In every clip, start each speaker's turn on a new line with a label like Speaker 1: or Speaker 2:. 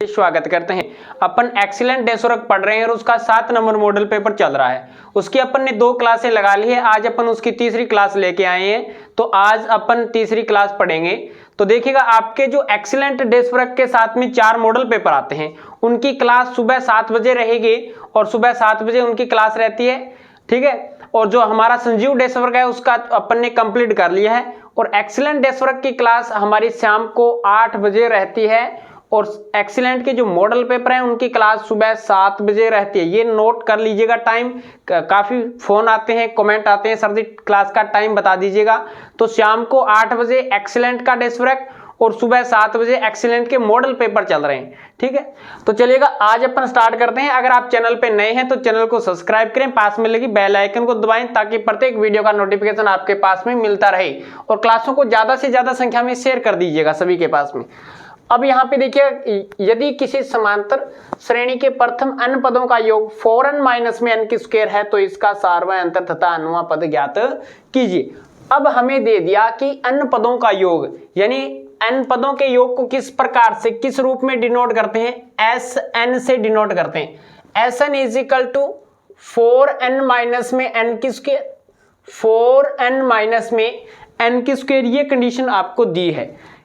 Speaker 1: स्वागत करते हैं। अपन एक्सीलेंट डेसवर्क पढ़ रहे हैं और उसका 7 नंबर मॉडल पेपर चल रहा है। उसकी अपन ने 2 क्लासें लगा ली है। आज अपन उसकी तीसरी क्लास लेके आए हैं, तो आज अपन तीसरी क्लास पढ़ेंगे। तो देखिएगा, आपके जो एक्सीलेंट डेसवर्क के साथ में 4 मॉडल पेपर आते हैं, उनकी क्लास सुबह 7 बजे रहेगी और सुबह 7 बजे उनकी क्लास रहती है, ठीक है। और जो हमारा संजीव डेसवर्क है उसका अपन ने कंप्लीट कर लिया है। और एक्सीलेंट डेसवर्क की क्लास हमारी शाम को 8 बजे रहती है और एक्सीलेंट के जो मॉडल पेपर हैं उनकी क्लास सुबह 7 बजे रहती है। ये नोट कर लीजिएगा टाइम। काफी फोन आते हैं, कमेंट आते हैं, सर जी क्लास का टाइम बता दीजिएगा। तो शाम को 8 बजे एक्सीलेंट का डेसवर्क और सुबह 7 बजे एक्सीलेंट के मॉडल पेपर चल रहे हैं, ठीक है। तो चलिएगा, आज अपन स्टार्ट करते हैं। अगर आप चैनल पे नए हैं तो चैनल को सब्सक्राइब करें, पास में लगी बेल आइकन को दबाएं ताकि प्रत्येक वीडियो का नोटिफिकेशन आपके पास में मिलता रहे। और क्लासों को ज्यादा से ज्यादा संख्या में शेयर कर दीजिएगा सभी के पास में। अब यहाँ पे देखिए, यदि किसी समांतर श्रेणी के प्रथम n पदों का योग 4n माइनस में n की स्क्वायर है तो इसका सारवा अंतर तथा अनुवा पद ज्ञात कीजिए। अब हमें दे दिया कि n पदों का योग, यानी n पदों के योग को किस प्रकार से, किस रूप में डिनोट करते हैं, Sn से डिनोट करते हैं। Sn is equal to 4n minus में n की स्क्वायर, 4n माइनस में n की स्क्वायर। ये कंडीशन आपको दी है।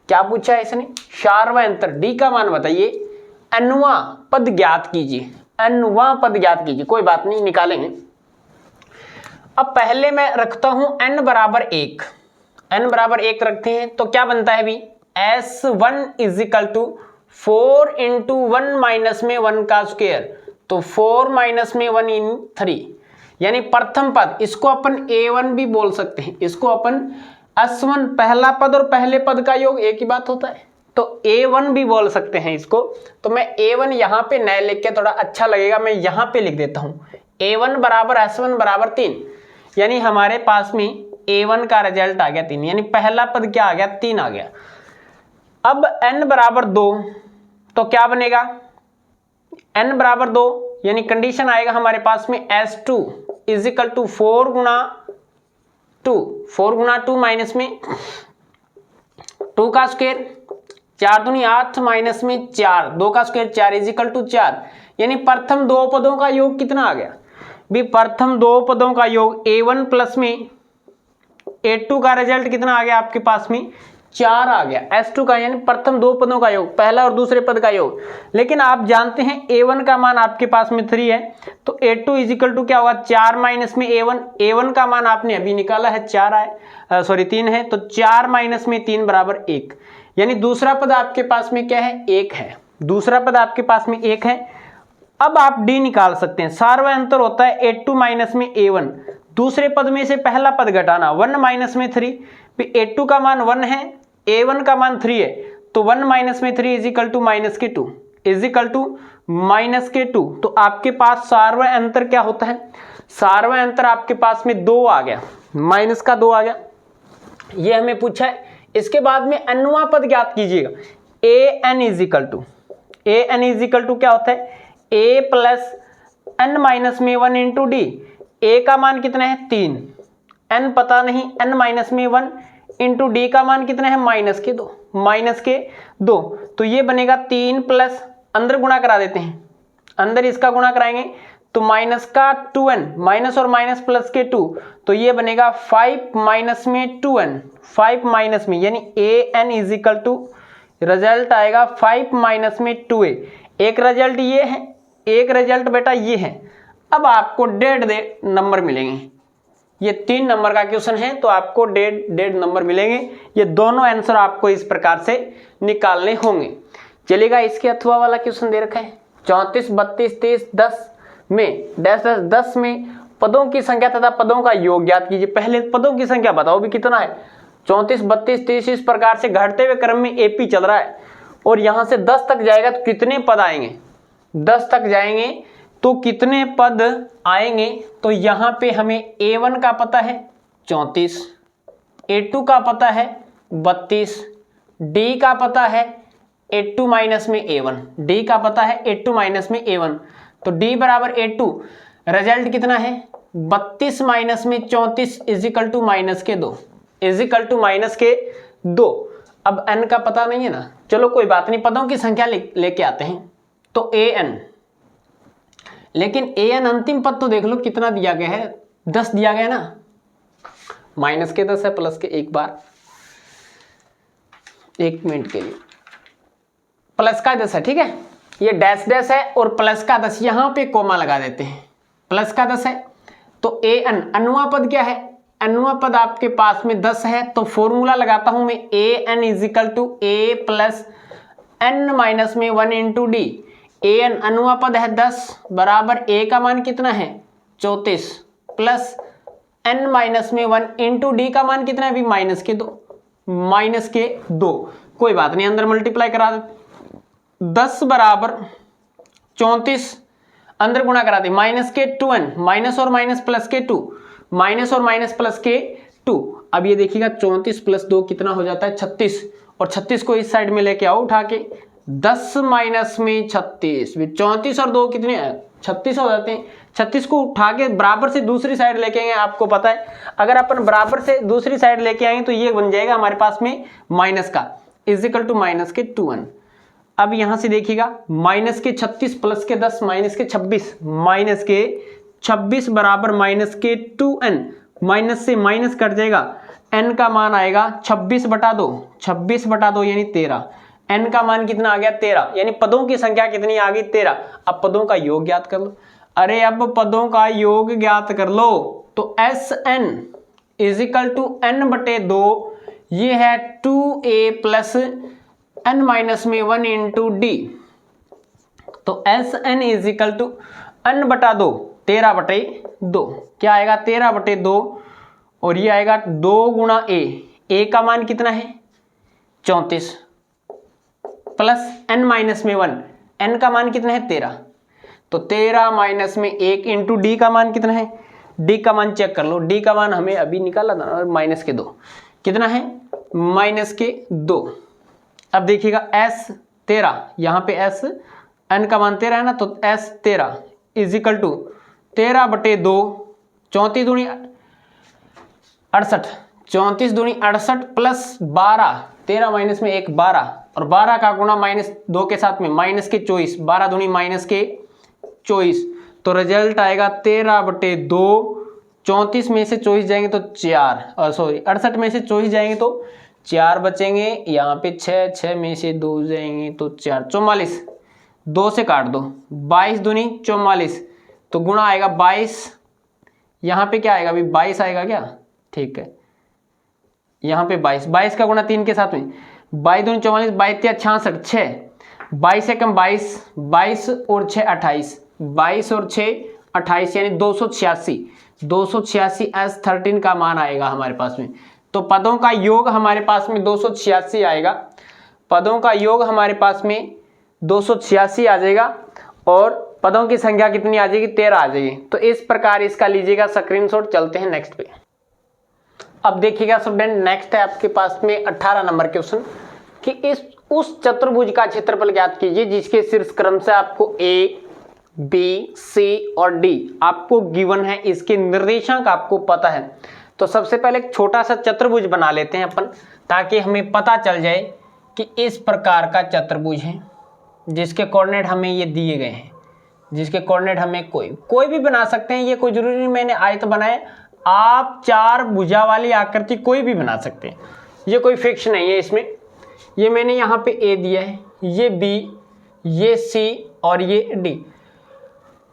Speaker 1: क्या पूछा है इसने? सारवा अंतर d का मान बताइए, अनुवा पद ज्ञात कीजिए, अनुवा पद ज्ञात कीजिए। कोई बात नहीं, निकालेंगे। अब पहले मैं रखता हूं n बराबर 1, n बराबर 1 रखते हैं तो क्या बनता है भी, S1 is equal to 4 into 1 minus में 1 का स्क्वायर, तो 4 माइनस में 1 इन 3, यानी प्रथम पद। इसको अपन A1 भी बोल सकते हैं, इसको अपन S1 पहला पद और पहले पद का योग एक ही बात होता है, तो A1 भी बोल सकते हैं इसको। तो मैं A1 यहाँ पे नए लिख के थोड़ा अच्छा लगेगा, मैं यहाँ पे लिख देता हूँ A1 बराबर S1 बराबर 3, यानी हमारे पास में A1 का रिजल्ट आ गया 3, यानी पहला पद क्या आ गया, 3 आ गया। अब n बराबर 2 तो क्या बनेगा, n बराबर 2 यानी कंडीशन आएगा हमारे पास में S2 इज इक्वल टू 4 गुणा 2, 4 गुणा 2 माइनस में 2 का स्क्वायर, 4 दूनी 8 माइनस में 4, 2 का स्क्वायर 4 इज इक्वल टू 4, यानी प्रथम 2 पदों का योग कितना आ गया भी, प्रथम 2 पदों का योग A1 प्लस में A2 का रिजल्ट कितना आ गया आपके पास में, 4 आ गया S2 का, यानी प्रथम 2 पदों का योग, पहला और दूसरे पद का योग। लेकिन आप जानते हैं A1 का मान आपके पास में 3 है, तो A2 इज इक्वल टू क्या होगा, 4 माइनस में A1, A1 का मान आपने अभी निकाला है 4 है, सॉरी 3 है, तो 4 माइनस में 3 बराबर 1, यानी दूसरा पद आपके पास में क्या है, 1 है, दूसरा पद आपके पास में 1 है। अब आप D निकाल सकते हैं। सारवा अंतर होता है A2 माइनस में A1, दूसरे पद में से पहला पद घटाना, 1 माइनस में 3, A2 का मान 1 है, A1 का मान 3 है, तो 1 माइनस में 3 इज इक्वल टू माइनस के 2, इज इक्वल टू माइनस के 2। तो आपके पास सारवा अंतर क्या होता है, सारवा अंतर आपके पास में 2 आ गया, माइनस का 2 आ गया, ये हमें पूछा है। इसके बाद में अनुवा पद ज्ञात कीजिएगा। an is equal to, an is equal to क्या होता है, a प्लस n माइनस में 1 इंटू डी। a का मान कितना है, 3, n पता नहीं, n माइनस में 1 इंटू डी का मान कितना है, माइनस के 2, माइनस के 2, तो ये बनेगा 3 प्लस, अंदर गुणा करा देते हैं, अंदर इसका गुणा कराएंगे तो माइनस का 2n, माइनस और माइनस प्लस के 2, तो ये बनेगा 5 माइनस में 2n, 5 माइनस में, यानी an is equal to result आएगा 5 माइनस में 2a। एक रिजल्ट ये है, एक रिजल्ट बेटा ये है। अब आपको 1.5 नंबर मिलेंगे, ये 3 नंबर का क्वेश्चन है तो आपको 1.5 नंबर मिलेंगे। ये दोनों आंसर आपको इस प्रकार से निकालने होंगे। चलिएगा, इसके अथवा वाला क्वेश्चन दे रखा है 34, 32, 23, 10 में डैश डैश 10 में पदों की संख्या तथा पदों का योग ज्ञात कीजिए। पहले पदों की संख्या बताओ भी कितना है, 34, 32, 23, इस प्रकार से घटते हुए क्रम में एपी चल रहा है और यहां से 10 तक जाएगा तो कितने पद आएंगे, 10 तक जाएंगे तो कितने पद आएंगे। तो यहां पे हमें A1 का पता है 34, A2 का पता है 32, D का पता है A2 माइनस में A1, D का पता है A2 माइनस में A1, तो D बराबर A2, रिजल्ट कितना है 32 माइनस में 34 इज इक्वल टू माइनस के 2, इज इक्वल टू माइनस के 2। अब n का पता नहीं है ना, चलो कोई बात नहीं, पदों की संख्या लेके आते हैं। तो an, लेकिन an अंतिम पद तो देख लो कितना दिया गया है, 10 दिया गया है ना, माइनस के 10 है, प्लस के एक बार, 1 मिनट के लिए प्लस का 10 है, ठीक है, ये डैश डैश है और प्लस का 10, यहां पे कोमा लगा देते हैं, प्लस का 10 है। तो an अनुवा पद क्या है, अनुवा पद आपके पास में 10 है, तो फॉर्मूला लगाता हूं मैं, an is equal to a plus n minus में 1 इंटू डी। an अनुवा पद है 10 बराबर a का मान कितना है 34 प्लस n माइनस में 1 इंटू डी का मान कितना है अभी माइनस के 2। कोई बात नहीं, अंदर मल्टीप्लाई करा दे, 10 बराबर 34, अंदर गुणा करा दे, माइनस के 2n, माइनस और माइनस प्लस के 2, माइनस और माइनस प्लस के 2। अब ये देखिएगा 34 प्लस 2 कितना हो जाता है 36, और 36 को इस साइड में लेके आओ उठा के, 10 माइनस में 36, 34 और 2 कितने 36 हो जाते हैं। 36 को उठा के बराबर से दूसरी साइड लेके आएंगे, आपको पता है अगर अपन बराबर से दूसरी साइड लेके आएंगे तो ये बन जाएगा हमारे पास में माइनस का, इजिकल टू माइनस के 2n। अब यहां से देखिएगा माइनस के 36 प्लस के 10 माइनस के 26, माइनस के 26 बराबर माइनस के 2n, माइनस से माइनस कट जाएगा, n का मान आएगा 26 बटा 2 यानी 13, n का मान कितना आ गया 13, यानी पदों की संख्या कितनी आ गई 13। अब पदों का योग ज्ञात कर लो, अरे अब पदों का योग ज्ञात कर लो, तो Sn इजिकल टू n बटे 2, ये है 2a प्लस n माइनस में 1 इंटू डी। तो Sn इजिकल टू n बटा 2, 13 बटे 2, क्या आएगा 13 बटे 2, और ये आएगा 2 गुणा a का मान कितना है 34 प्लस n माइनस में 1, n का मान कितना है 13, तो 13 माइनस में 1 इंटू डी का मान कितना है, डी का मान चेक कर लो, डी का मान हमें अभी निकाला था माइनस के 2, कितना है माइनस के 2। अब देखिएगा s 13, यहाँ पे s n का मान 13 है ना, तो s 13 इजिकल टू 13 बटे 2, 34 दूनी 68, 34 दूनी 68 प्लस 12, 13 माइनस में 1 12, और 12 का गुणा माइनस 2 के साथ में माइनस के 24, 12 दूनी माइनस के 24, तो रिजल्ट आएगा 13 बटे 2, 34 में से 24 जाएंगे तो 4, और सॉरी 68 में से 24 जाएंगे तो 4 बचेंगे, यहाँ पे 6 में से 2 जाएंगे तो 4, 44, 2 से काट दो, 22 दूनी 44, तो गुणा आएगा 22, यहाँ पे क्या आएगा अभी 22 आएगा क्या, ठीक है, यहाँ पे 22 का गुणा 3 के साथ में, 22 दूनी 44, 22 या 66, 6, 22 से कम 22, 22 और 6 28, 22 और 6 28 यानी 286 S13 का मान आएगा हमारे पास में। तो पदों का योग हमारे पास में 286 आएगा, पदों का योग हमारे पास में 286 आ जाएगा, और पदों की संख्या कितनी आ जाएगी 13 आ जाएगी। तो इस प्रकार इसका लीजिएगा स्क्रीनशॉट। चलते हैं नेक्स्ट पे। अब देखिएगा स्टूडेंट, नेक्स्ट है आपके पास में 18 नंबर क्वेश्चन कि उस चतुर्भुज का क्षेत्रफल ज्ञात कीजिए जिसके शीर्ष क्रम से आपको ए बी सी और डी आपको गिवन है, इसके निर्देशांक आपको पता है। तो सबसे पहले एक छोटा सा चतुर्भुज बना लेते हैं अपन, ताकि हमें पता चल जाए कि इस प्रकार का चतुर्भुज है जिसके कोऑर्डिनेट हमें ये दिए गए हैं, जिसके कोऑर्डिनेट हमें कोई भी बना सकते हैं, ये कोई जरूरी नहीं मैंने आयत बनाए, आप 4 भुजा वाली आकृति कोई भी बना सकते हैं, ये कोई फिक्स नहीं है इसमें। ये मैंने यहाँ पे ए दिया है, ये बी, ये सी और ये डी।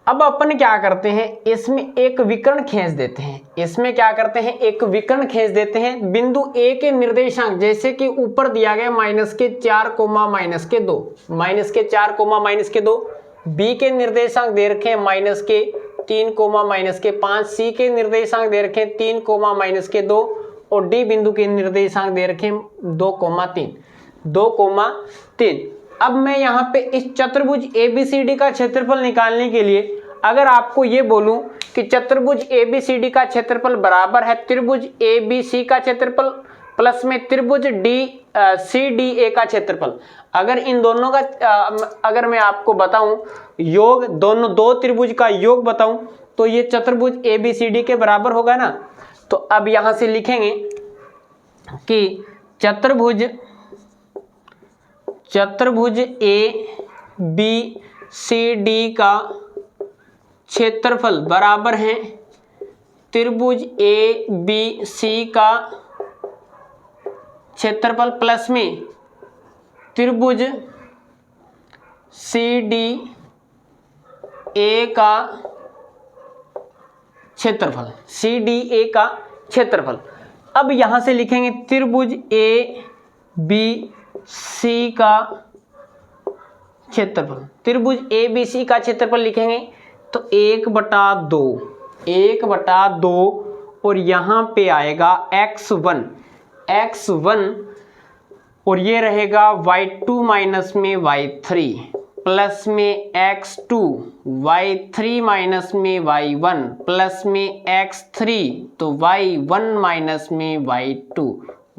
Speaker 1: अब अपन क्या करते हैं, इसमें एक विकर्ण खींच देते हैं, इसमें क्या करते हैं एक विकर्ण खींच देते हैं। बिंदु ए के निर्देशांक जैसे कि ऊपर दिया गया -4, -2, -4, -2, बी के निर्देशांक दे रखे हैं -3, -5, सी के निर्देशांक दे रखे हैं 3, -2, और डी बिंदु के निर्देशांक दे रखे हैं 2,3। अब मैं यहाँ पे इस चतुर्भुज ABCD का क्षेत्रफल निकालने के लिए अगर आपको ये बोलूं कि चतुर्भुज ABCD का क्षेत्रफल बराबर है त्रिभुज ABC का क्षेत्रफल प्लस में त्रिभुज CDA का क्षेत्रफल, अगर इन दोनों का अगर मैं आपको बताऊं योग, दो त्रिभुज का योग बताऊं, तो ये चतुर्भुज ABCD के बराबर होगा ना। तो अब यहाँ से लिखेंगे कि चतुर्भुज चतुर्भुज ए बी सी डी का क्षेत्रफल बराबर है त्रिभुज ए बी सी का क्षेत्रफल प्लस में त्रिभुज सी डी ए का क्षेत्रफल, सी डी ए का क्षेत्रफल। अब यहां से लिखेंगे त्रिभुज ए बी सी का क्षेत्रफल। त्रिभुज ए बी सी का क्षेत्रफल लिखेंगे तो 1/2, 1/2 और यहाँ पे आएगा x1 और ये रहेगा y2 माइनस में y3 प्लस में x2, y3 माइनस में y1 प्लस में x3 तो y1 माइनस में y2,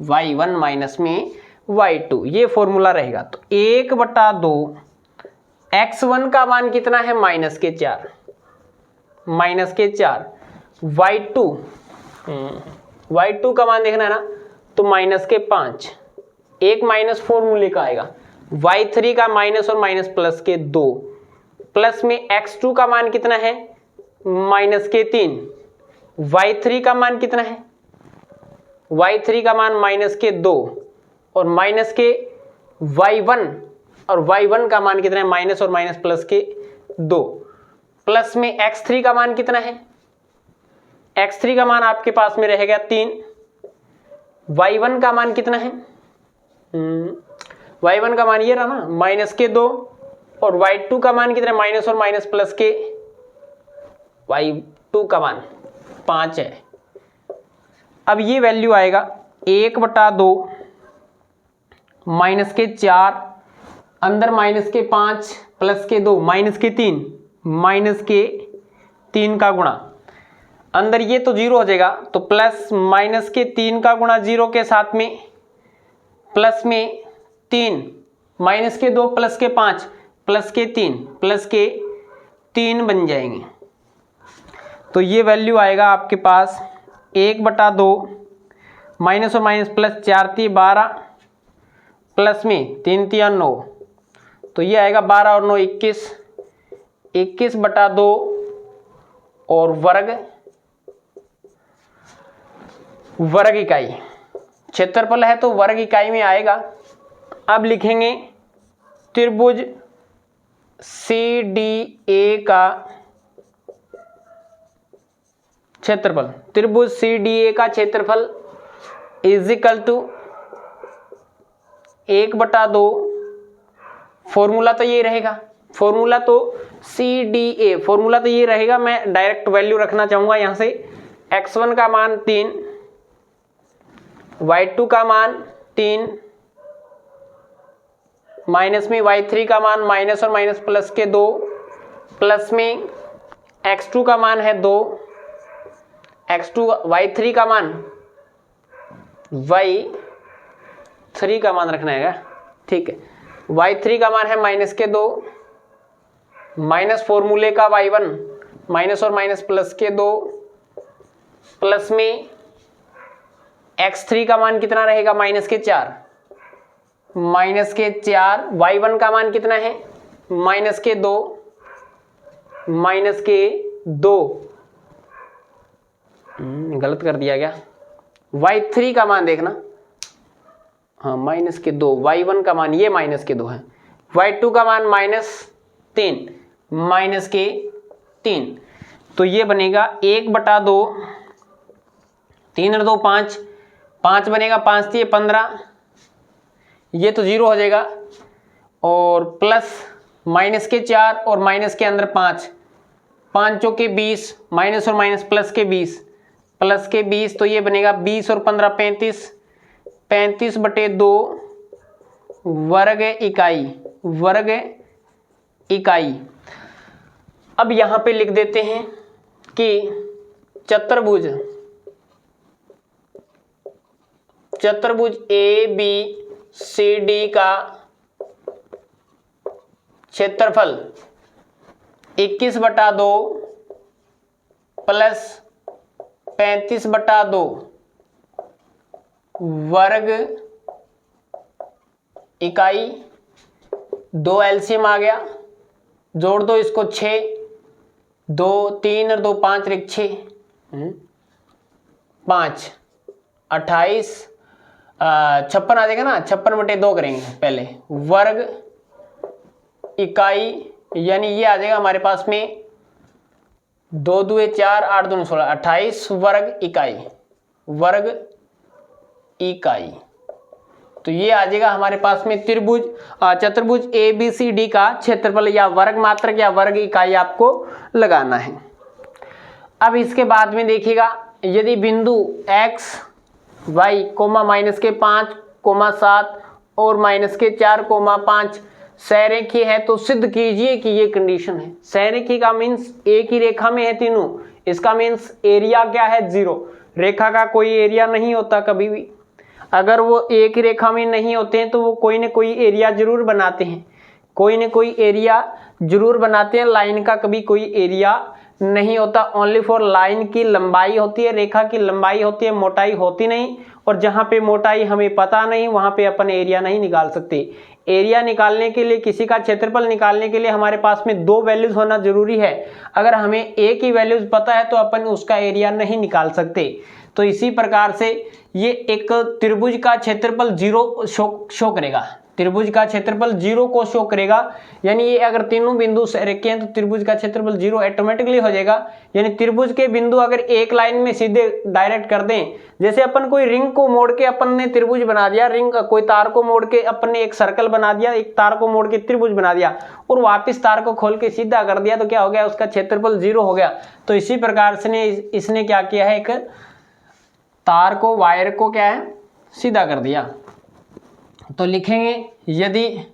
Speaker 1: y1 माइनस में y2 ये फॉर्मूला रहेगा। तो 1/2 x1 का मान कितना है -4, y2 का मान देखना है ना तो -5, एक माइनस फॉर्मूले का आएगा। y3 का माइनस और माइनस प्लस के 2 प्लस में x2 का मान कितना है -3, y3 का मान कितना है y3 का मान -2 और माइनस के y1 और y1 का मान कितना है माइनस और माइनस प्लस के 2 प्लस में x3 का मान कितना है, x3 का मान आपके पास में रहेगा 3, y1 का मान कितना है y1 का मान ये रहा ना -2 और y2 का मान कितना है माइनस और माइनस प्लस के y2 का मान 5 है। अब ये वैल्यू आएगा 1/2 -4 अंदर -5 प्लस के 2 -3 का गुणा अंदर ये तो 0 हो जाएगा तो प्लस -3 का गुणा 0 के साथ में प्लस में 3 -2 प्लस के 5 प्लस के 3 बन जाएंगे। तो ये वैल्यू आएगा आपके पास 1/2 माइनस और माइनस प्लस 4 3 12 प्लस में 3 3 9 तो ये आएगा 12 और 9 21, 21/2 और वर्ग इकाई क्षेत्रफल है तो वर्ग इकाई में आएगा। अब लिखेंगे त्रिभुज सी डी ए का क्षेत्रफल, त्रिभुज सी डी ए का क्षेत्रफल इज इक्वल टू 1/2 फॉर्मूला तो ये रहेगा, फॉर्मूला तो सी डी ए फॉर्मूला तो ये रहेगा। मैं डायरेक्ट वैल्यू रखना चाहूंगा यहां से x1 का मान 3, y2 का मान 3 माइनस में y3 का मान माइनस और माइनस प्लस के 2 प्लस में x2 का मान है 2, y3 का मान y3 का मान रखना है ठीक है। y3 का मान है -2 माइनस फॉर्मूले का y1 माइनस और माइनस प्लस के 2 प्लस में x3 का मान कितना रहेगा -4 y1 का मान कितना है -2 गलत कर दिया गया। y3 का मान देखना हाँ -2 y1 का मान ये -2 है, y2 का मान -3 तो ये बनेगा 1/2 3 और 2 5 5 बनेगा 5 3 15 ये तो 0 हो जाएगा और प्लस -4 और माइनस के अंदर 5 5 चौके 20 माइनस और माइनस प्लस के 20 तो ये बनेगा 20 और 15 35/2 वर्ग इकाई। अब यहां पे लिख देते हैं कि चतुर्भुज ए बी सी डी का क्षेत्रफल 21/2 प्लस 35/2 वर्ग इकाई 2 एलसीएम आ गया, जोड़ दो इसको 6, 2 3 और 2 5 रे 6, 5 28 56 आ जाएगा ना, 56/2 करेंगे पहले, वर्ग इकाई, यानी ये आ जाएगा हमारे पास में 2 2 4 8 2 16 28 वर्ग इकाई, वर्ग इकाई। तो ये आ जाएगा हमारे पास में त्रिभुज चतुर्भुज ABCD का क्षेत्रफल या वर्ग मात्रक या वर्ग इकाई आपको लगाना है। अब इसके बाद में देखिएगा, यदि बिंदु x y माइनस के 5 7 और माइनस के 4 5 सहरेखीय है तो सिद्ध कीजिए कि ये कंडीशन है। सहरेखीय का मीन्स एक ही रेखा में है तीनों, इसका मीन्स एरिया क्या है 0। रेखा का कोई एरिया नहीं होता कभी भी, अगर वो एक ही रेखा में नहीं होते हैं तो वो कोई न कोई एरिया जरूर बनाते हैं, कोई न कोई एरिया जरूर बनाते हैं। लाइन का कभी कोई एरिया नहीं होता, ओनली फॉर लाइन की लंबाई होती है, रेखा की लंबाई होती है, मोटाई होती नहीं। और जहाँ पे मोटाई हमें पता नहीं वहाँ पे अपन एरिया नहीं निकाल सकते। एरिया निकालने के लिए, किसी का क्षेत्रफल निकालने के लिए हमारे पास में 2 वैल्यूज होना जरूरी है। अगर हमें एक ही वैल्यूज पता है तो अपन उसका एरिया नहीं निकाल सकते। तो इसी प्रकार से ये एक त्रिभुज का क्षेत्रफल 0 शो करेगा, त्रिभुज का क्षेत्रफल 0 को शो करेगा। यानी ये अगर तीनों बिंदु सहरेखीय हैं तो त्रिभुज का क्षेत्रफल 0 ऑटोमेटिकली हो जाएगा। यानी त्रिभुज के बिंदु अगर एक लाइन में सीधे डायरेक्ट कर दें, जैसे अपन कोई रिंग को मोड़ के अपन ने त्रिभुज बना दिया, रिंग कोई तार को मोड़ के अपन ने एक सर्कल बना दिया, एक तार को मोड़ के त्रिभुज बना दिया और वापस तार को खोल के सीधा कर दिया, तो क्या हो गया, उसका क्षेत्रफल 0 हो गया। तो इसी प्रकार से इसने क्या किया है, एक तार को, वायर को क्या है, सीधा कर दिया। तो लिखेंगे यदि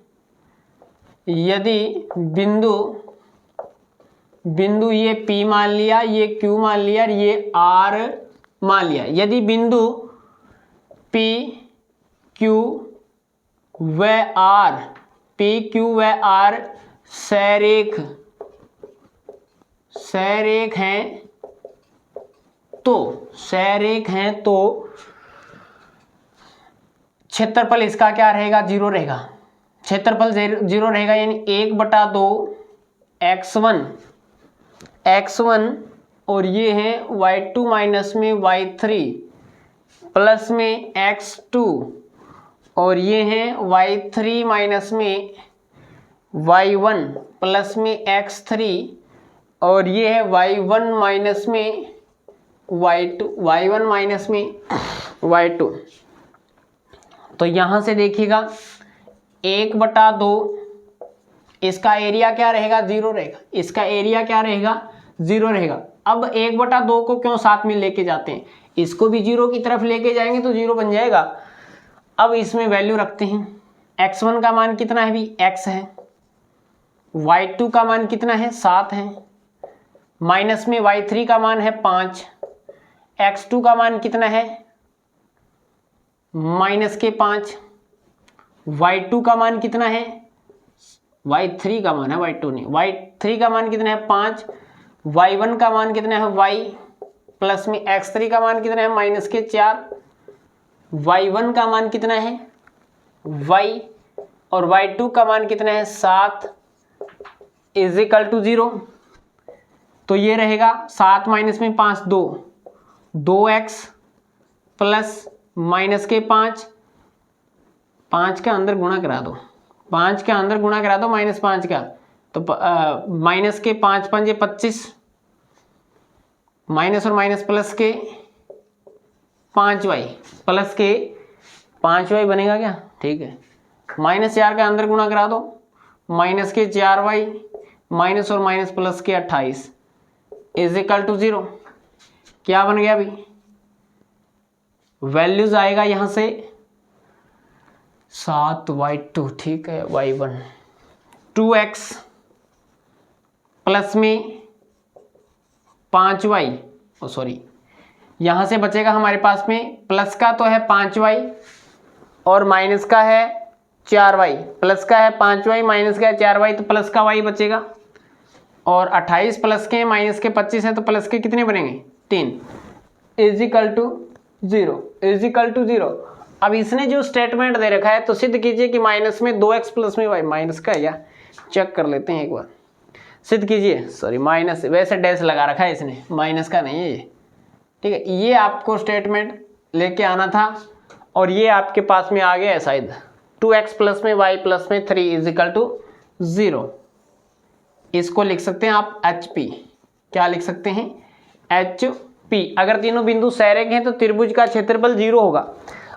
Speaker 1: बिंदु ये P मान लिया, ये Q मान लिया और ये R मान लिया। यदि बिंदु P Q व R सहरेख हैं तो क्षेत्रफल इसका क्या रहेगा, 0 रहेगा। क्षेत्रफल 0 रहेगा, यानी 1/2 x1 और ये है y2 माइनस में y3 प्लस में x2 और ये है y3 माइनस में y1 प्लस में x3 और ये है y1 माइनस में y2। तो यहां से देखिएगा 1/2 इसका एरिया क्या रहेगा, 0 रहेगा। इसका एरिया क्या रहेगा, 0 रहेगा। अब 1/2 को क्यों साथ में लेके जाते हैं, इसको भी 0 की तरफ लेके जाएंगे तो 0 बन जाएगा। अब इसमें वैल्यू रखते हैं, x1 का मान कितना है भी, x है, y2 का मान कितना है, 7 है, माइनस में y3 का मान है 5, x2 का मान कितना है, माइनस के 5, y2 का मान कितना है, y3 का मान है, y2 नहीं, y3 का मान कितना है 5, y1 का मान कितना है y प्लस में x3 का मान कितना है माइनस के 4, y1 का मान कितना है y और y2 का मान कितना है 7 इज इक्वल टू 0। तो ये रहेगा 7 माइनस में 5 2x प्लस माइनस के 5 का अंदर गुणा करा दो, 5 का अंदर गुणा करा दो माइनस 5 का, तो माइनस के 5 5 25, माइनस और माइनस प्लस के 5y प्लस के 5y बनेगा क्या, ठीक है। माइनस 4 का अंदर गुणा करा दो, माइनस के 4y माइनस और माइनस प्लस के 28 इज इक्वल टू 0। क्या बन गया अभी, वैल्यूज आएगा यहां से 7y2, ठीक है, y1 2x प्लस में 5y, सॉरी यहां से बचेगा हमारे पास में, प्लस का तो है 5y और माइनस का है 4y, प्लस का है 5y माइनस का है 4y, तो प्लस का y बचेगा, और 28 प्लस के माइनस के 25 है तो प्लस के कितने बनेंगे 3 इज इक्वल टू 0। अब इसने जो स्टेटमेंट दे रखा है तो सिद्ध कीजिए कि माइनस में 2x प्लस में y, माइनस का है या चेक कर लेते हैं एक बार, सिद्ध कीजिए। सॉरी माइनस, वैसे डैश लगा रखा है इसने, माइनस का नहीं है ये, ठीक है। ये आपको स्टेटमेंट लेके आना था और ये आपके पास में आ गया है शायद 2x प्लस में y प्लस में 3 इज इक्वल टू 0। इसको लिख सकते हैं आप HP, क्या लिख सकते हैं HP। अगर तीनों बिंदु सैरेख हैं तो त्रिभुज का क्षेत्रफल 0 होगा।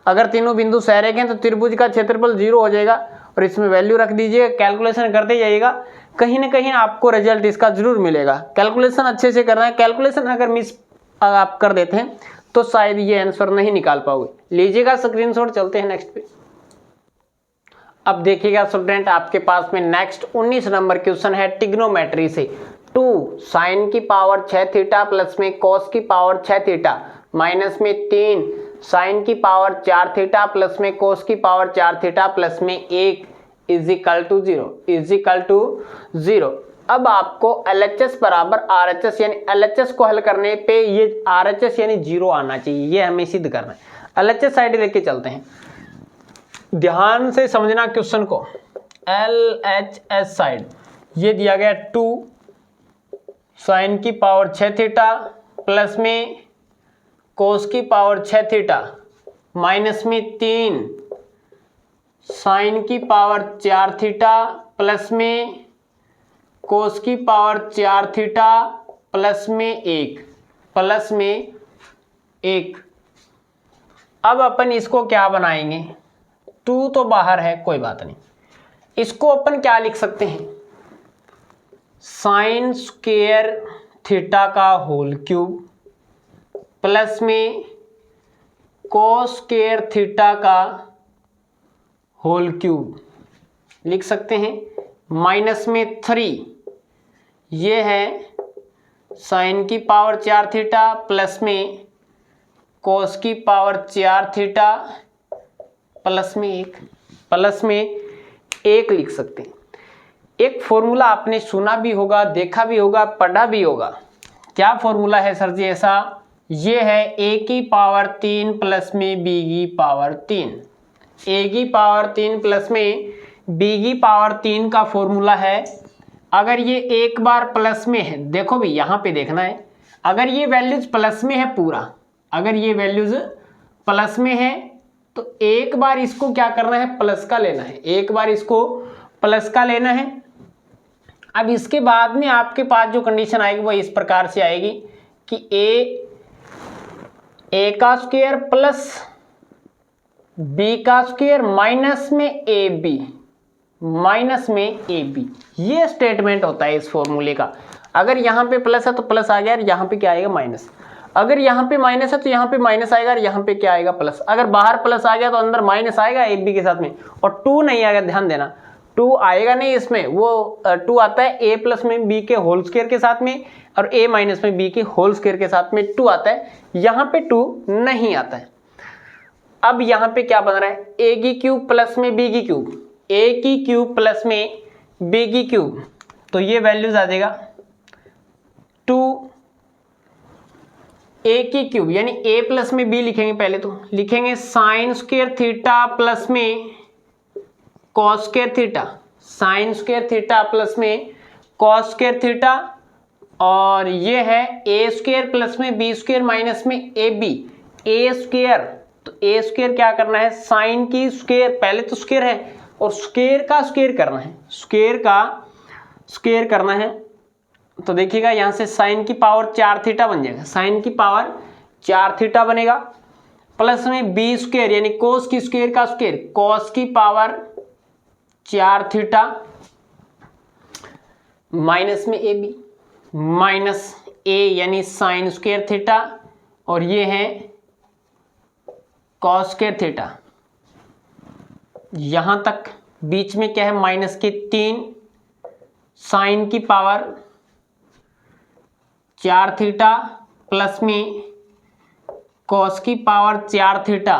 Speaker 1: अगर तीनों बिंदु सैरेख हैं तो त्रिभुज का क्षेत्रफल 0 हो जाएगा और इसमें वैल्यू रख दीजिए, कैलकुलेशन करते जाइएगा, कहीं ना कहीं आपको रिजल्ट इसका जरूर मिलेगा। कैलकुलेशन अच्छे से करना है, कैलकुलेशन अगर मिस आप कर देते हैं तो शायद ये आंसर नहीं निकाल पाओगे। लीजिएगा स्क्रीनशॉट, चलते हैं नेक्स्ट पे। अब देखिएगा स्टूडेंट, आपके पास में नेक्स्ट 19 नंबर क्वेश्चन है ट्रिग्नोमेट्री से। 2 साइन की पावर 6 थीटा प्लस में कॉस की पावर 6 थीटा माइनस में 3 साइन की पावर 4 थीटा प्लस में कोस की पावर 4 थीटा प्लस में 1 इज इक्वल टू 0। अब आपको LHS बराबर RHS यानी LHS को हल करने पे ये RHS यानी 0 आना चाहिए, ये हमें सिद्ध करना है। LHS साइड लेके चलते हैं, ध्यान से समझना क्वेश्चन को। LHS साइड ये दिया गया 2 साइन की पावर 6 थीटा प्लस में कोस की पावर 6 थीटा माइनस में 3 साइन की पावर 4 थीटा प्लस में कोस की पावर 4 थीटा प्लस में 1 अब अपन इसको क्या बनाएंगे, 2 तो बाहर है कोई बात नहीं, इसको अपन क्या लिख सकते हैं, साइन स्क्वायर थीटा का होल क्यूब प्लस में कोस स्क्वायर थीटा का होल क्यूब लिख सकते हैं, माइनस में 3 ये है साइन की पावर 4 थीटा प्लस में कोस की पावर 4 थीटा प्लस में 1 लिख सकते हैं। एक फॉर्मूला आपने सुना भी होगा, देखा भी होगा, पढ़ा भी होगा। क्या फॉर्मूला है सर जी ऐसा, ये है a की पावर 3 प्लस में b की पावर 3। a की पावर 3 प्लस में b की पावर 3 का फॉर्मूला है, अगर ये एक बार प्लस में है, देखो भी यहाँ पे देखना है, अगर ये वैल्यूज प्लस में है पूरा, अगर ये वैल्यूज प्लस में है तो एक बार इसको क्या करना है, प्लस का लेना है, एक बार इसको प्लस का लेना है। अब इसके बाद में आपके पास जो कंडीशन आएगी वो इस प्रकार से आएगी कि ए का स्क्वायर प्लस बी का स्क्वायर माइनस में ए बी, ये स्टेटमेंट होता है इस फॉर्मूले का। अगर यहाँ पे प्लस है तो प्लस आ गया और यहाँ पे क्या आएगा माइनस, अगर यहाँ पे माइनस है तो यहाँ पे माइनस आएगा और यहाँ पे क्या आएगा प्लस। अगर बाहर प्लस आ गया तो अंदर माइनस आएगा ए बी के साथ में, और 2 नहीं आएगा, ध्यान देना 2 आएगा नहीं इसमें, वो 2 आता है a प्लस में b के होल स्क्वायर के साथ में और a माइनस में b के होल स्क्वायर के साथ में 2 आता है, यहाँ पे 2 नहीं आता है। अब यहाँ पे क्या बन रहा है, a की क्यूब प्लस में b की क्यूब, a की क्यूब प्लस में b की क्यूब, तो ये वैल्यूज आ जाएगा 2 a की क्यूब यानी a प्लस में b लिखेंगे, पहले तो लिखेंगे साइन स्क्वायर थीटा प्लस में cos square theta, sine square theta plus में कॉस स्क्वायर थीटा, और ये है ए स्क्वायर प्लस में बी स्क्वायर माइनस में ए बी, ए स्क्वायर, तो ए स्क्वायर क्या करना है, साइन की स्क्वायर, पहले तो स्क्वायर है और स्क्वायर का स्क्वायर करना है, स्क्वायर का स्क्वायर करना है। तो देखिएगा यहाँ से साइन की पावर 4 थीटा बन जाएगा, साइन की पावर 4 थीटा बनेगा, प्लस में बी स्क्वायर यानी कोस की स्क्वायर का स्क्वायर, कोस की पावर 4 थीटा माइनस में ए बी, माइनस ए यानी साइन स्क्वायर थीटा, और ये है कॉस स्क्वायर थीटा। यहां तक बीच में क्या है, माइनस के 3 साइन की पावर 4 थीटा प्लस में कॉस की पावर 4 थीटा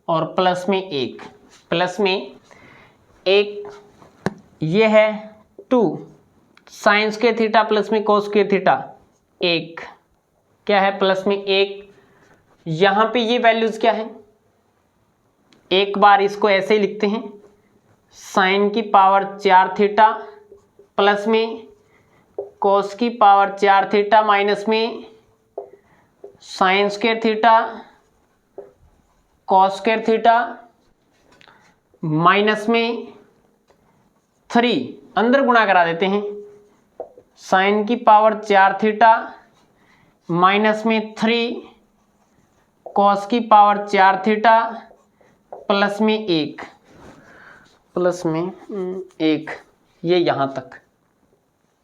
Speaker 1: और प्लस में 1 ये है 2 साइन स्क्वायर थीटा प्लस में कॉस स्क्वायर थीटा, 1 क्या है प्लस में 1, यहाँ पे ये वैल्यूज क्या है, एक बार इसको ऐसे ही लिखते हैं, साइन की पावर 4 थीटा प्लस में कोस की पावर 4 थीटा माइनस में sign square theta cos square theta minus में 3, अंदर गुणा करा देते हैं, साइन की पावर 4 थीटा माइनस में 3 कॉस की पावर 4 थीटा प्लस में 1 ये यहाँ तक,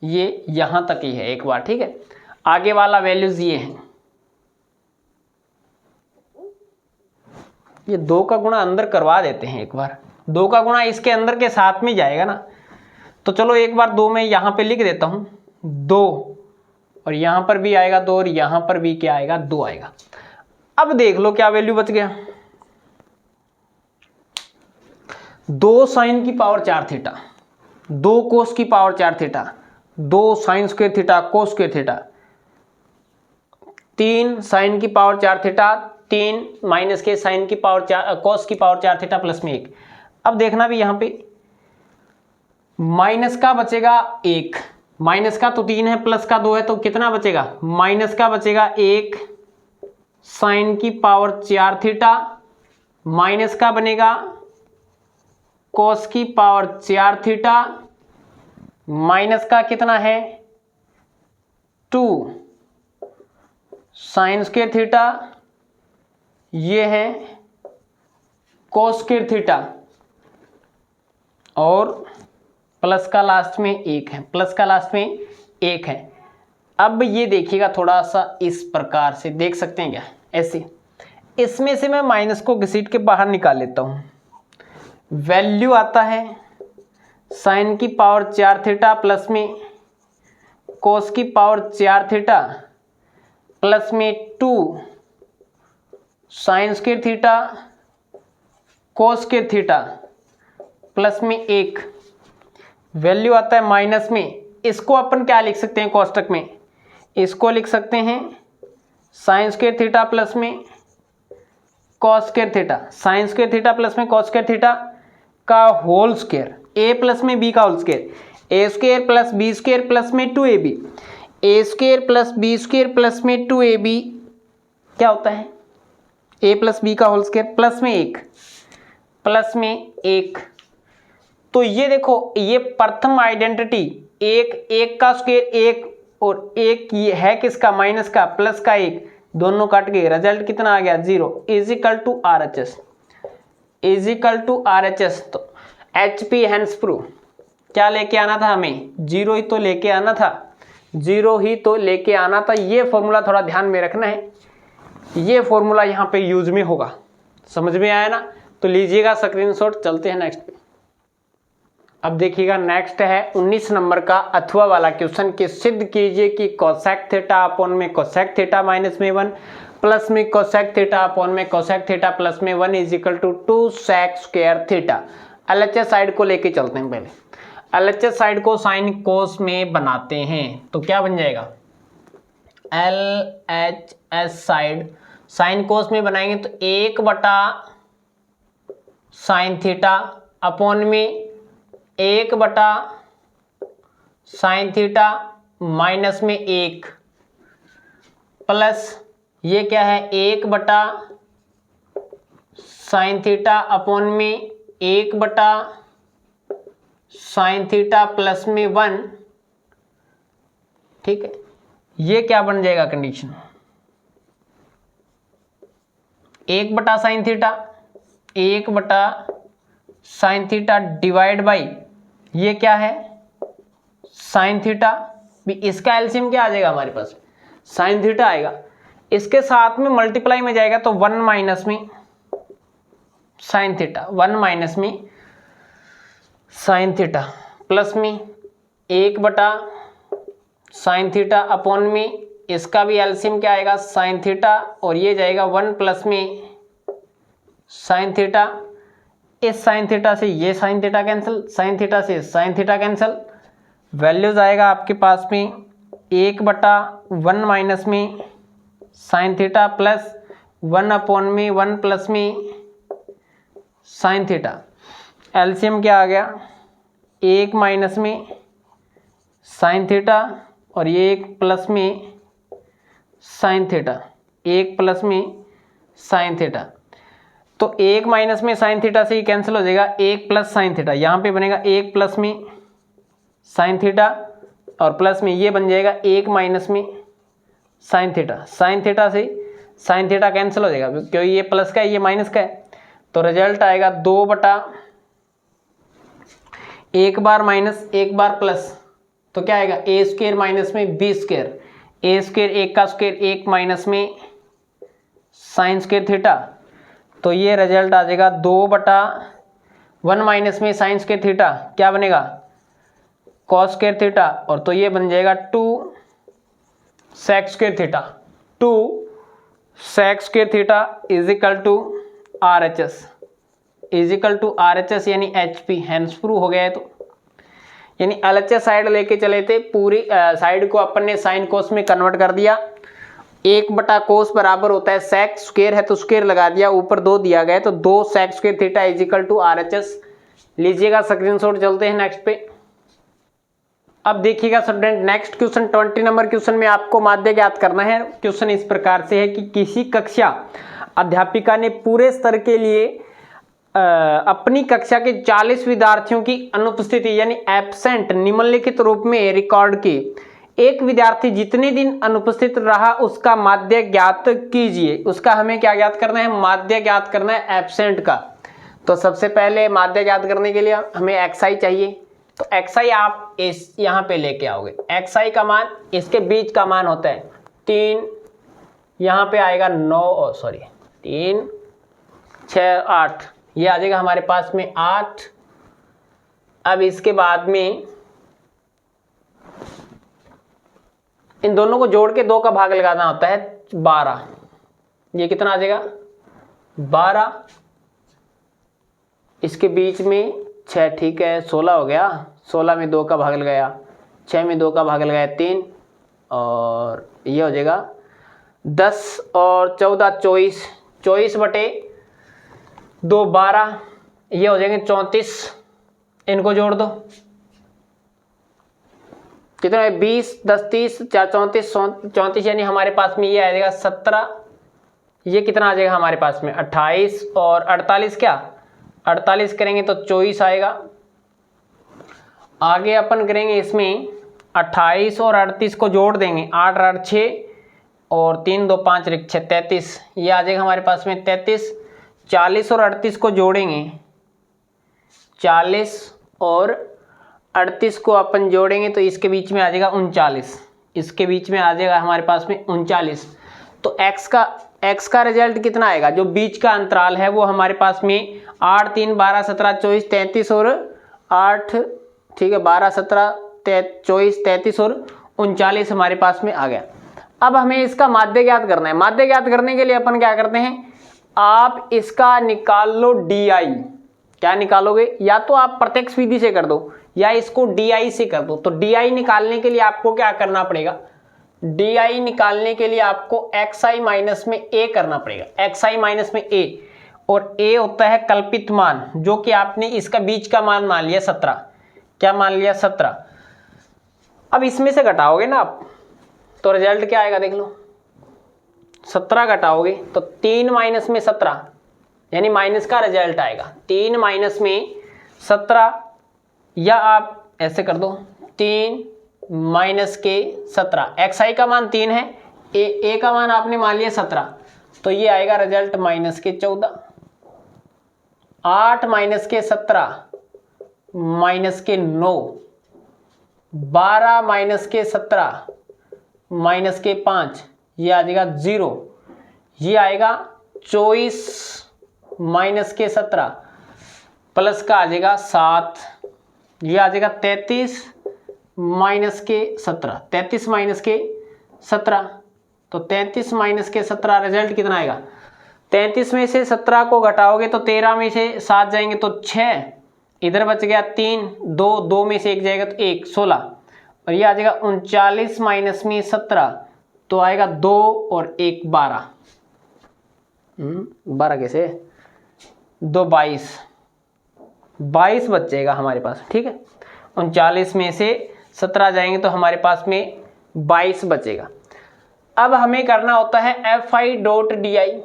Speaker 1: ये यहाँ तक ही है एक बार, ठीक है। आगे वाला वैल्यूज ये है, ये 2 का गुणा अंदर करवा देते हैं एक बार, 2 का गुणा इसके अंदर के साथ में जाएगा ना, तो चलो एक बार 2 मैं यहाँ पे लिख देता हूँ, 2 और यहाँ पर भी आएगा 2 और यहाँ पर भी क्या आएगा 2 आएगा। अब देख लो क्या वैल्यू बच गया, 2 साइन की पावर 4 थीटा, 2 कोस की power 4 theta, 2 sine square theta cos square theta, 3 sine की पावर 4 थीटा, 3 माइनस के साइन की पावर 4 कोस की पावर 4 थीटा प्लस में 1। अब देखना भी यहाँ पे माइनस का बचेगा 1, माइनस का तो 3 है प्लस का 2 है, तो कितना बचेगा, माइनस का बचेगा 1 साइन की पावर 4 थीटा माइनस का बनेगा कोस की पावर 4 थीटा माइनस का कितना है 2 साइन स्क्वायर थीटा, ये है कोस स्क्वायर थीटा और प्लस का लास्ट में 1 है, प्लस का लास्ट में 1 है। अब ये देखिएगा थोड़ा सा इस प्रकार से देख सकते हैं क्या, ऐसे इसमें से मैं माइनस को घसीट के बाहर निकाल लेता हूँ, वैल्यू आता है साइन की पावर 4 थीटा प्लस में कोस की पावर 4 थीटा प्लस में 2 sine square theta cos square theta plus में 1, वैल्यू आता है माइनस में, इसको अपन क्या लिख सकते हैं कोष्टक में, इसको लिख सकते हैं साइन स्क्वायर थीटा प्लस में cos square theta, sine square theta plus में कॉस स्क्वायर थीटा का होल स्क्वायर, ए प्लस में बी का whole square, A square plus B square plus में 2ab, A square plus B square plus में 2ab क्या होता है A plus B का होल स्क्वायर प्लस में 1 प्लस में 1। तो ये देखो ये प्रथम आइडेंटिटी, एक का स्क्वायर 1 और 1 ये है किसका, माइनस का, प्लस का 1, दोनों कट गए, रिजल्ट कितना आ गया 0 is equal to RHS, is equal to RHS। तो HP हैंस प्रूफ क्या लेके आना था हमें, 0 ही तो लेके आना था, 0 ही तो लेके आना था। ये फॉर्मूला थोड़ा ध्यान में रखना है, ये फॉर्मूला यहाँ पे यूज में होगा, समझ में आया ना, तो लीजिएगा स्क्रीनशॉट। चलते हैं नेक्स्ट पे। अब देखिएगा नेक्स्ट है 19 नंबर का अथवा वाला क्वेश्चन कि सिद्ध कीजिए कि कोसेक थीटा अपॉन में कोसेक थीटा माइनस में 1 प्लस में कोसेक थीटा अपॉन में कोसेक थीटा प्लस में 1 is equal to 2 sec square theta. LHS side को लेके चलते हैं, पहले LHS साइड को साइन कोस में बनाते हैं, तो क्या बन जाएगा LHS साइड साइन कोस में बनाएंगे तो 1 बटा साइन थीटा अपॉन में 1 बटा साइन थीटा माइनस में 1 प्लस ये क्या है 1 बटा साइन थीटा अपॉन में 1 बटा साइन थीटा प्लस में 1, ठीक है। ये क्या बन जाएगा कंडीशन, 1 बटा साइन थीटा, 1 बटा साइन थीटा डिवाइड बाई ये क्या है साइन थीटा, भी इसका एलसीएम क्या आ जाएगा हमारे पास साइन थीटा आएगा, इसके साथ में मल्टीप्लाई में जाएगा तो 1 माइनस में साइन थीटा, 1 माइनस में साइन थीटा प्लस में 1 बटा साइन थीटा अपॉन में इसका भी एलसीएम क्या आएगा साइन थीटा, और ये जाएगा 1 प्लस में साइन थीटा, इस साइन थीटा से ये sine theta cancel, sine theta से साइन थीटा कैंसिल, वैल्यूज आएगा आपके पास में 1 बटा 1 माइनस में साइन थीटा प्लस 1 अपॉन में 1 प्लस में साइन थीटा। एलसीएम क्या आ गया, 1 माइनस में साइन थीटा और ये 1 प्लस में साइन थीटा, 1 प्लस में साइन थीटा। तो 1 माइनस में साइन थीटा से ही कैंसिल हो जाएगा, 1 प्लस साइन थीटा, यहाँ पे बनेगा 1 प्लस में साइन थीटा और प्लस में ये बन जाएगा 1 माइनस में साइन थीटा। साइन थीटा से साइन थीटा कैंसिल हो जाएगा क्योंकि ये प्लस का है ये माइनस का है, तो रिजल्ट आएगा 2 बटा 1 बार माइनस 1 बार प्लस, तो क्या आएगा ए स्क्वायर माइनस में बी स्क्वायर, ए स्क्वायर 1 का स्क्वायर 1 माइनस में साइन स्क्वायर थीटा। तो ये रिजल्ट आ जाएगा 2 बटा 1 माइनस में साइन स्क्वायर थीटा क्या बनेगा कॉस स्क्वायर थीटा, और तो ये बन जाएगा 2 sec square theta. 2 sec square theta is equal to RHS, is equal to RHS यानी HP, हैंस प्रूव हो गया है। तो यानी LHS साइड लेके चले थे, पूरी साइड को अपन ने साइन कोस में कन्वर्ट कर दिया। 1 बटा कोस बराबर होता है सेक, स्क्वायर है तो स्क्वायर लगा दिया, ऊपर 2 दिया गया है तो 2 sec square theta is equal to RHS। लीजिएगा स्क्रीनशॉट, चलते हैं नेक्स्ट पे। अब देखिएगा student next question 20 number question में आपको माध्य ज्ञात करना है। क्वेश्चन इस प्रकार से है कि किसी कक्षा अध्यापिका ने पूरे स्तर के लिए अपनी कक्षा के 40 विद्यार्थियों की अनुपस्थिति यानी एब्सेंट निम्नलिखित रूप में रिकॉर्ड की। एक विद्यार्थी जितने दिन अनुपस्थित रहा उसका माध्य ज्ञात कीजिए। उसका हमें क्या ज्ञात करना है, माध्य ज्ञात करना है एब्सेंट का। तो सबसे पहले माध्य ज्ञात करने के लिए हमें xi चाहिए, तो xi आप इस यहाँ पे लेके आओगे। xi का मान इसके बीच का मान होता है 3, यहाँ पे आएगा 9 3 6 8, ये आ जाएगा हमारे पास में 8। अब इसके बाद में इन दोनों को जोड़ के 2 का भाग लगाना होता है 12, ये कितना आ जाएगा 12, इसके बीच में 6, ठीक है 16 हो गया, 16 में 2 का भाग लगाया, 6 में 2 का भाग लगाया 3, और ये हो जाएगा 10 और 14 24, 24 बटे 2 12, ये हो जाएंगे 34, इनको जोड़ दो कितना है 20 10 30 4 34 34, यानी हमारे पास में ये आ जाएगा 17, ये कितना आ जाएगा हमारे पास में 28 और 48, क्या 48 करेंगे तो 24 आएगा। आगे अपन करेंगे इसमें 28 और 38 को जोड़ देंगे, 8 8 6 और 3 2 5 6 33, ये आ जाएगा हमारे पास में 33। 40 और 38 को जोड़ेंगे, 40 और 38 को अपन जोड़ेंगे तो इसके बीच में आ जाएगा 39, इसके बीच में आ जाएगा हमारे पास में 39। तो x का रिजल्ट कितना आएगा, जो बीच का अंतराल है वो हमारे पास में 8 3 12 17 24 33 और 8, ठीक है 12 17 24 33 और 39 हमारे पास में आ गया। अब हमें इसका माध्य ज्ञात करना है। माध्य ज्ञात करने के लिए अपन क्या करते हैं, आप इसका निकाल लो DI। क्या निकालोगे, या तो आप प्रत्यक्ष विधि से कर दो या इसको DI से कर दो। तो DI निकालने के लिए आपको क्या करना पड़ेगा, DI निकालने के लिए आपको xi माइनस में a करना पड़ेगा, xi माइनस में a, और a होता है कल्पित मान, जो कि आपने इसका बीच का मान मान लिया 17, क्या मान लिया 17। अब इसमें से घटाओगे ना आप, तो रिजल्ट क्या आएगा देख लो, 17 घटाओगे तो 3 माइनस में 17, यानी माइनस का रिजल्ट आएगा 3 माइनस में 17, या आप ऐसे कर दो 3 माइनस के 17, xi का मान 3 है, a का मान आपने मान लिया 17, तो ये आएगा रिजल्ट माइनस के 14। 8 माइनस के 17 माइनस के 9, 12 माइनस के 17 माइनस के 5, ये आ जाएगा 0, ये आएगा 24 माइनस के 17 प्लस का आ जाएगा 7, ये आ जाएगा 33 माइनस के 17, 33 माइनस के 17, तो 33 माइनस के 17 रिजल्ट कितना आएगा, 33 में से 17 को घटाओगे तो 13 में से 7 जाएंगे तो 6, इधर बच गया 3, 2 में से 1 जाएगा तो 1, 16, और ये आ जाएगा 39 माइनस में 17, तो आएगा 2 और 1 12, 12 कैसे 2 22, 22 बचेगा हमारे पास, ठीक है। 39 में से 17 जाएंगे तो हमारे पास में 22 बचेगा। अब हमें करना होता है fi.di,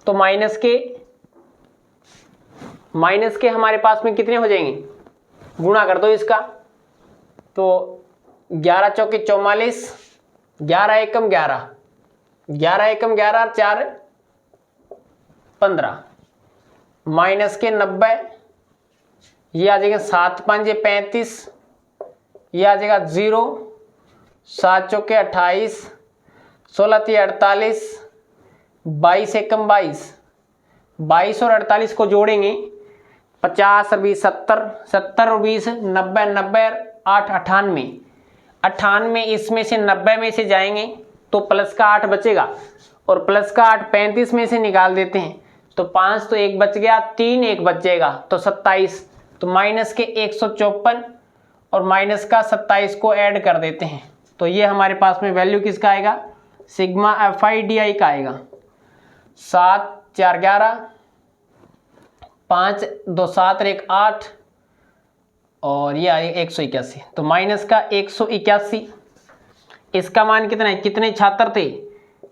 Speaker 1: तो माइनस के हमारे पास में कितने हो जाएंगे, गुणा कर दो इसका, तो 11 चौके 44, 11 एकम 11, 11 एकम 11 और 4 15, माइनस के 90, ये आ जाएगा 7 5 35, ये आ जाएगा 0, 7 चौके 28, 16 3 48, 22 एकम 22, 22 और 48 को जोड़ेंगे, 50 और 20 70, 70 और 20 90, 90 और 8 98, 98 इसमें से 90 में से जाएंगे तो प्लस का 8 बचेगा, और प्लस का 8 35 में से निकाल देते हैं तो 5 तो 1 बच गया, 3 1 बचेगा तो 27, तो माइनस के 154 और माइनस का 27 को ऐड कर देते हैं, तो ये हमारे पास में वैल्यू किसका आएगा, सिग्मा fi/di का आएगा। 7 4 11, 5 2 7 और 1 8, और ये आएगा 181, तो माइनस का 181, इसका मान कितना है, कितने छात्र थे,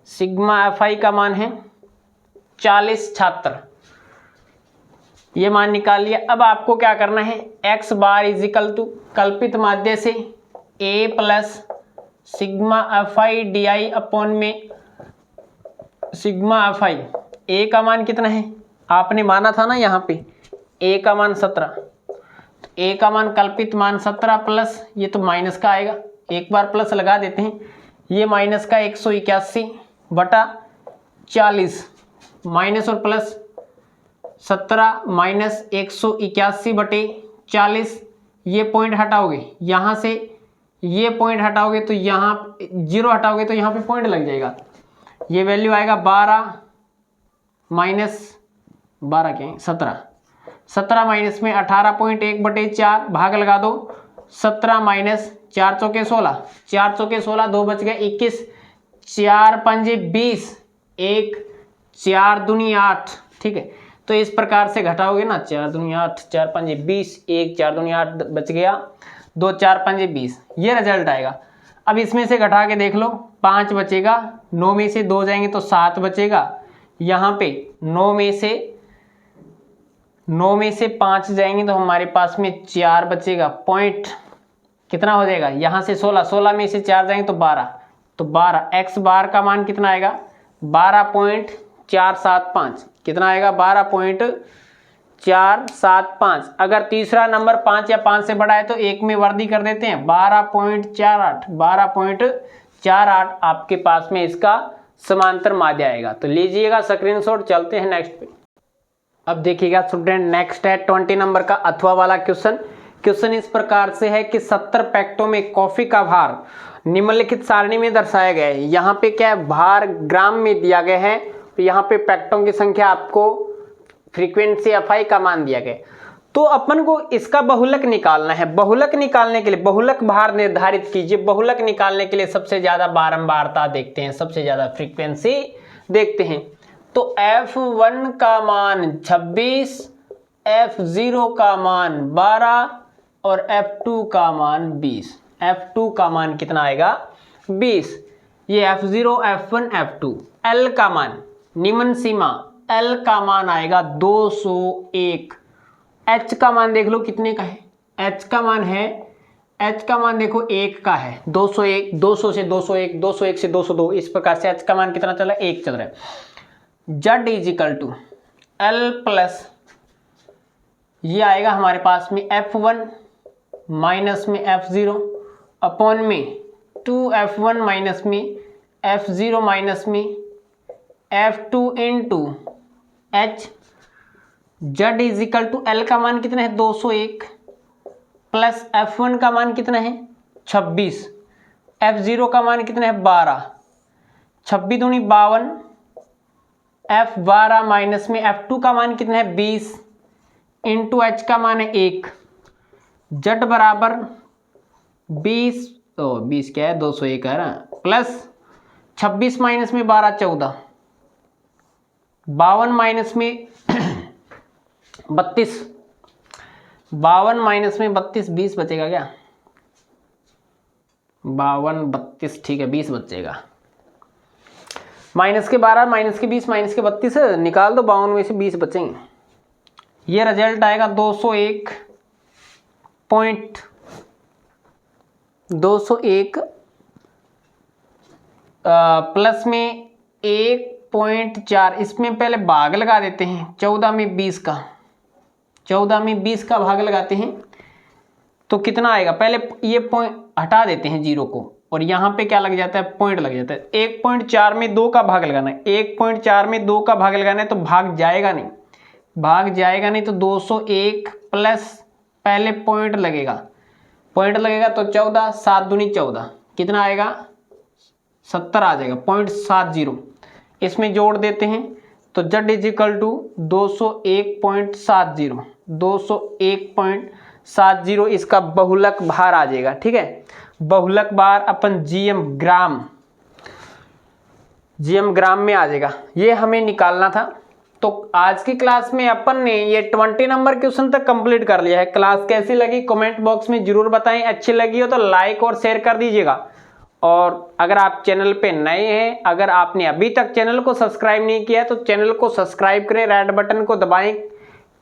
Speaker 1: सिग्मा fi का मान है 40 छात्र, ये मान निकाल लिया। अब आपको क्या करना है, x bar is equal to कल्पित माध्य से a plus sigma fi/di upon में सिग्मा fi, a का मान कितना है, आपने माना था ना यहाँ पे a का मान 17, तो a का मान कल्पित मान 17 प्लस ये तो माइनस का आएगा, एक बार प्लस लगा देते हैं, ये माइनस का 181 बटा 40, माइनस और प्लस 17 माइनस 181 बटे 40, ये पॉइंट हटाओगे यहाँ से, ये पॉइंट हटाओगे तो यहाँ 0 हटाओगे तो यहाँ पे पॉइंट लग जाएगा, ये वैल्यू आएगा 12 माइनस 12 क्या है 17, 17 माइनस में 18.1 बटे 4 भाग लगा दो, 17 माइनस 4 चौके 16, 4 चौके 16, 2 बच गया 21, 4 5 20, 1 4 दूनी 8, ठीक है। तो इस प्रकार से घटाओगे ना, 4 दूनी 8, 4 5 20, 1 4 दूनी 8 बच गया, 2 4 5 20, ये रिजल्ट आएगा। अब इसमें से घटा के देख लो, 5 बचेगा, 9 में से 2 जाएंगे तो 7 बचेगा, यहाँ पे 9 में से 5 जाएंगे तो हमारे पास में 4 बचेगा, पॉइंट कितना हो जाएगा, यहाँ से 16, 16 में से 4 जाएंगे तो 12, तो 12 x बार का मान कितना आएगा, 12.475, कितना आएगा 12.475। अगर तीसरा नंबर 5 या 5 से बड़ा है तो एक में वर्दी कर देते हैं, 12.48, 12.48 आपके पास में इसका समांतर माध्य आएगा। तो लीजिएगा स्क्रीनशॉट, चलते हैं नेक्स्ट पे। अब देखिएगा स्टूडेंट, नेक्स्ट है 20 नंबर का अथवा वाला क्वेश्चन। क्वेश्चन इस प्रकार से है कि 70 पैकेटों में कॉफी का भार निम्नलिखित सारणी में दर्शाया गया है। यहाँ पे क्या है, भार ग्राम में दिया गया है, तो यहाँ पे पैकेटों की संख्या आपको फ्रीक्वेंसी fi का मान दिया गया। तो अपन को इसका बहुलक निकालना है। बहुलक निकालने के लिए बहुलक भार निर्धारित कीजिए। बहुलक निकालने के लिए सबसे ज्यादा बारंबारता देखते हैं, सबसे ज्यादा फ्रीक्वेंसी देखते हैं। तो f1 का मान 26, f0 का मान 12 और f2 का मान 20। f2 का मान कितना आएगा, 20। ये f0, f1, f2। l का मान, निम्न सीमा l का मान आएगा 201। h का मान देख लो कितने का है, h का मान है, h का मान देखो 1 का है, 201, 200 से 201, 201 से 202, इस प्रकार से h का मान कितना चल रहा है, 1 चल रहा है। z is equal to l plus ये आएगा हमारे पास में f1 माइनस में f0 अपॉन में 2f1 माइनस में f0 माइनस में f2 into h। z is equal to l का मान कितना है 201 प्लस f1 का मान कितना है 26, f0 का मान कितना है 12, 26 दूनी 52, f12 माइनस में f2 का मान कितना है 20 इंटू h का मान है 1। z बराबर 20 क्या है 201 है ना, प्लस 26 माइनस में 12 14, 52 माइनस में 32, 52 माइनस में 32, 20 बचेगा क्या? 52 32, ठीक है 20 बचेगा। माइनस के 12, माइनस के 20, माइनस के 32 निकाल दो, 52 में से 20 बचेंगे। ये रिजल्ट आएगा 201 प्लस में 1.4, इसमें पहले भाग लगा देते हैं 14 में 20 का, 14 में 20 का भाग लगाते हैं तो कितना आएगा? पहले ये पॉइंट हटा देते हैं जीरो को, और यहाँ पे क्या लग जाता है? पॉइंट लग जाता है। 1.4 में 2 का भाग लगाना है, 1.4 में 2 का भाग लगाना है तो भाग जाएगा नहीं, भाग जाएगा नहीं, तो 201 प्लस पहले पॉइंट लगेगा, पॉइंट लगेगा तो 14, 7 दूनी 14, कितना आएगा? 70 आ जाएगा, 0.70। इसमें जोड़ देते हैं तो Z इज इक्वल टू 201.70, 201.70 इसका बहुलक भार आ जाएगा। ठीक है, बहुलक भार अपन GM ग्राम में आ जाएगा, ये हमें निकालना था। तो आज की क्लास में अपन ने ये 20 नंबर क्वेश्चन तक कंप्लीट कर लिया है। क्लास कैसी लगी कमेंट बॉक्स में जरूर बताएं, अच्छी लगी हो तो लाइक और शेयर कर दीजिएगा। और अगर आप चैनल पे नए हैं, अगर आपने अभी तक चैनल को सब्सक्राइब नहीं किया तो चैनल को सब्सक्राइब करें, रेड बटन को दबाएं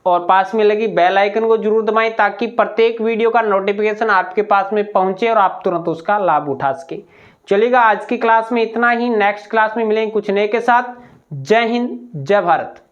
Speaker 1: और पास में लगी बेल आइकन को जरूर दबाएं ताकि प्रत्येक वीडियो का नोटिफिकेशन आपके पास में पहुंचे और आप तुरंत उसका लाभ उठा सके। चलिएगा, आज की क्लास में इतना ही, नेक्स्ट क्लास में मिलेंगे कुछ नए के साथ। जय हिंद, जय भारत।